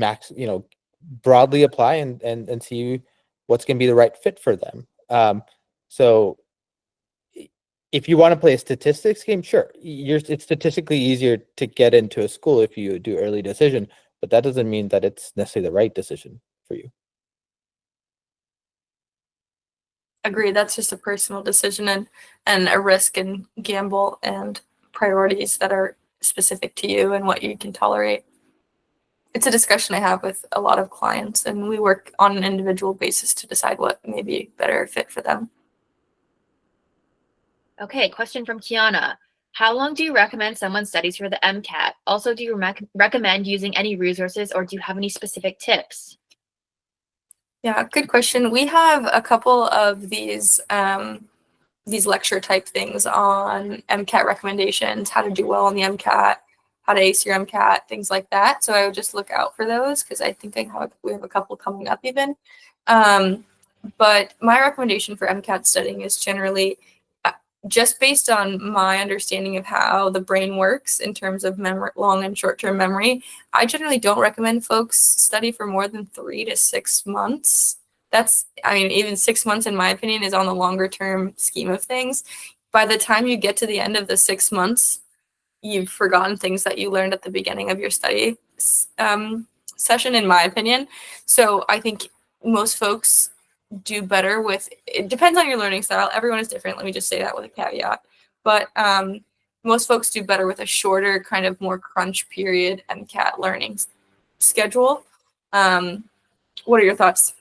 broadly apply and see what's going to be the right fit for them. So if you want to play a statistics game, sure, it's statistically easier to get into a school if you do early decision, but that doesn't mean that it's necessarily the right decision for you. Agree. That's just a personal decision and a risk and gamble and priorities that are specific to you and what you can tolerate. It's a discussion I have with a lot of clients, and we work on an individual basis to decide what may be better fit for them. Okay, question from Kiana. How long do you recommend someone studies for the MCAT? Also, do you recommend using any resources, or do you have any specific tips? Yeah, good question. We have a couple of these lecture type things on MCAT recommendations, how to do well on the MCAT, how to ace your MCAT, things like that. So I would just look out for those, because I think we have a couple coming up even. But my recommendation for MCAT studying is generally just based on my understanding of how the brain works in terms of long and short-term memory. I generally don't recommend folks study for more than 3 to 6 months. Even 6 months, in my opinion, is on the longer term scheme of things. By the time you get to the end of the 6 months, you've forgotten things that you learned at the beginning of your study session, in my opinion. So I think most folks do better with, it depends on your learning style. Everyone is different. Let me just say that with a caveat. But most folks do better with a shorter, kind of more crunch period MCAT learning schedule. What are your thoughts?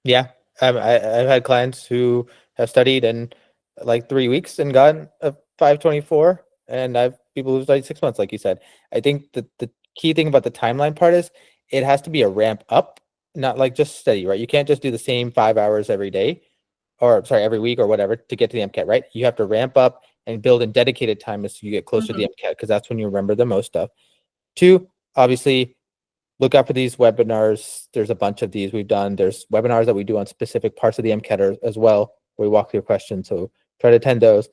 Yeah, I've had clients who have studied in like 3 weeks and gotten a 524, and I've people who studied 6 months, like you said. I think the key thing about the timeline part is it has to be a ramp up, not like just steady, right? You can't just do the same 5 hours every day, or sorry, every week or whatever to get to the MCAT, right? You have to ramp up and build in dedicated time as you get closer to the MCAT, because that's when you remember the most stuff. 2, obviously, look out for these webinars. There's a bunch of these we've done. There's webinars that we do on specific parts of the MCAT as well, where we walk through questions. So try to attend those,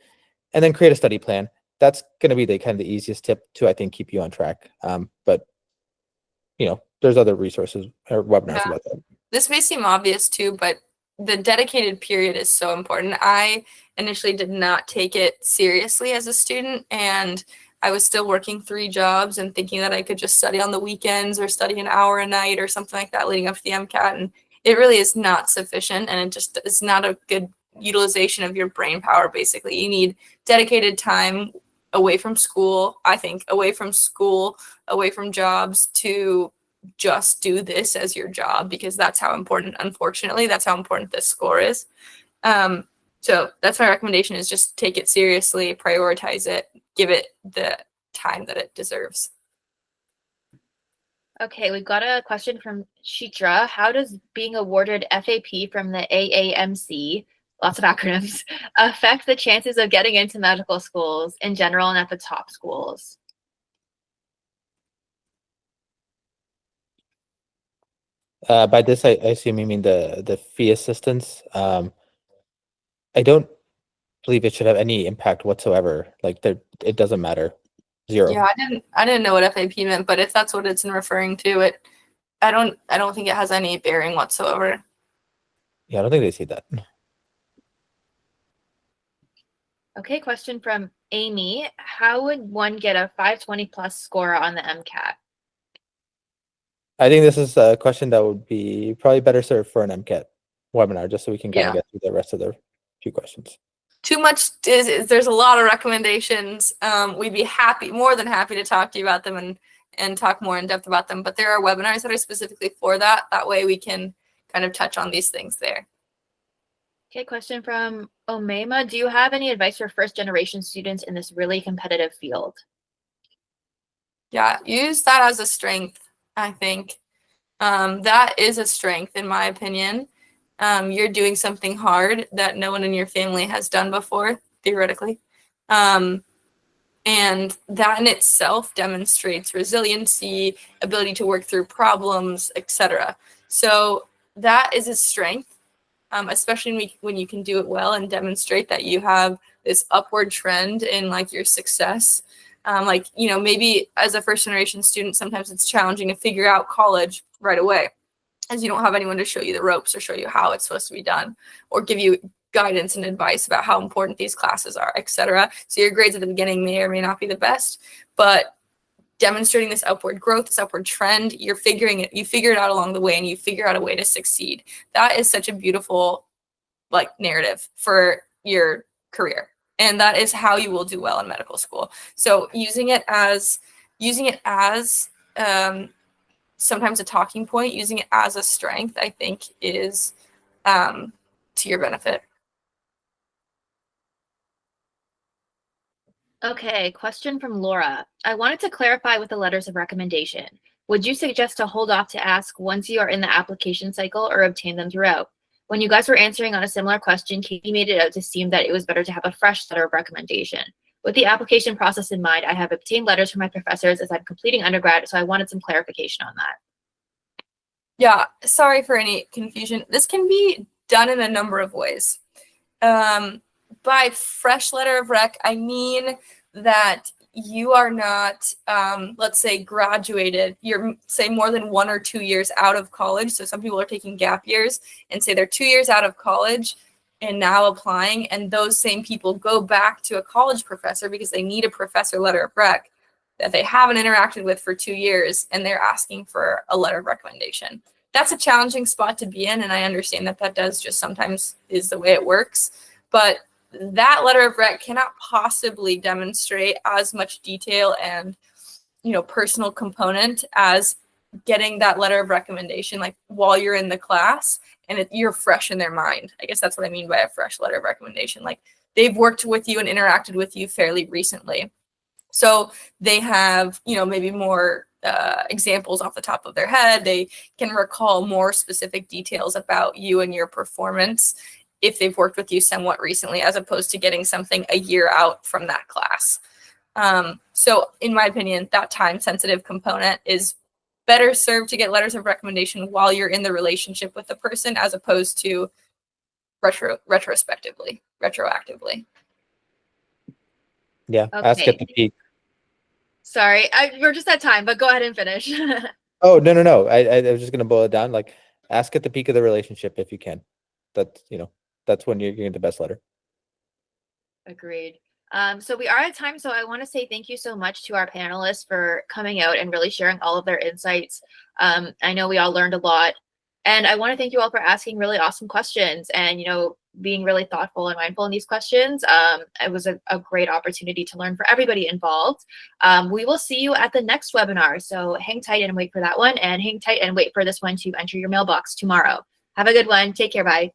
and then create a study plan. That's going to be the kind of the easiest tip to, I think, keep you on track. But there's other resources or webinars about that. This may seem obvious too, but the dedicated period is so important. I initially did not take it seriously as a student, and I was still working 3 jobs and thinking that I could just study on the weekends or study an hour a night or something like that leading up to the MCAT. And it really is not sufficient, and it just is not a good utilization of your brain power. Basically, you need dedicated time away from school, I think, away from school, away from jobs, to just do this as your job, because that's how important, unfortunately, that's how important this score is. So that's my recommendation, is just take it seriously, prioritize it, give it the time that it deserves. Okay, we've got a question from Shitra. How does being awarded FAP from the AAMC, lots of acronyms, affect the chances of getting into medical schools in general and at the top schools? By this, I assume you mean the fee assistance. I don't believe it should have any impact whatsoever. Like, it doesn't matter. 0. Yeah, I didn't know what FAP meant, but if that's what it's referring to, I don't think it has any bearing whatsoever. Yeah, I don't think they see that. Okay, question from Amy. How would one get a 520 plus score on the MCAT? I think this is a question that would be probably better served for an MCAT webinar, just so we can kind of get through the rest of the few questions. Too much there's a lot of recommendations. We'd be more than happy to talk to you about them and talk more in depth about them. But there are webinars that are specifically for that. That way we can kind of touch on these things there. Okay, question from Omema. Do you have any advice for first generation students in this really competitive field? Yeah, use that as a strength, I think. That is a strength, in my opinion. You're doing something hard that no one in your family has done before, theoretically. And that in itself demonstrates resiliency, ability to work through problems, etc. So that is a strength, especially when you can do it well and demonstrate that you have this upward trend in like your success. Maybe as a first generation student, sometimes it's challenging to figure out college right away, as you don't have anyone to show you the ropes or show you how it's supposed to be done, or give you guidance and advice about how important these classes are, etc. So your grades at the beginning may or may not be the best, but demonstrating this upward growth, this upward trend, you figure it out along the way, and you figure out a way to succeed. That is such a beautiful narrative for your career. And that is how you will do well in medical school. So using it as sometimes a talking point, using it as a strength, I think is to your benefit. Okay, question from Laura. I wanted to clarify with the letters of recommendation. Would you suggest to hold off to ask once you are in the application cycle, or obtain them throughout? When you guys were answering on a similar question, Katie made it out to seem that it was better to have a fresh letter of recommendation. With the application process in mind, I have obtained letters from my professors as I'm completing undergrad, so I wanted some clarification on that. Yeah, sorry for any confusion. This can be done in a number of ways. By fresh letter of rec, I mean that you are not, let's say, graduated. You're, say, more than 1 or 2 years out of college. So some people are taking gap years and say they're 2 years out of college and now applying, and those same people go back to a college professor because they need a professor letter of rec that they haven't interacted with for 2 years, and they're asking for a letter of recommendation. That's a challenging spot to be in, and I understand that that does just sometimes is the way it works. But that letter of rec cannot possibly demonstrate as much detail and, personal component as getting that letter of recommendation, like while you're in the class and you're fresh in their mind. I guess that's what I mean by a fresh letter of recommendation. Like they've worked with you and interacted with you fairly recently. So they have, maybe more examples off the top of their head. They can recall more specific details about you and your performance if they've worked with you somewhat recently, as opposed to getting something a year out from that class. So in my opinion, that time-sensitive component is better served to get letters of recommendation while you're in the relationship with the person as opposed to retroactively. Yeah, ask at the Okay. peak. Sorry, we're just at time, but go ahead and finish. Oh, no. I was just gonna boil it down. Like, ask at the peak of the relationship if you can. That's, that's when you're getting the best letter. Agreed. So we are at time. So I want to say thank you so much to our panelists for coming out and really sharing all of their insights. I know we all learned a lot. And I want to thank you all for asking really awesome questions and, being really thoughtful and mindful in these questions. It was a great opportunity to learn for everybody involved. We will see you at the next webinar. So hang tight and wait for that one, and hang tight and wait for this one to enter your mailbox tomorrow. Have a good one. Take care. Bye.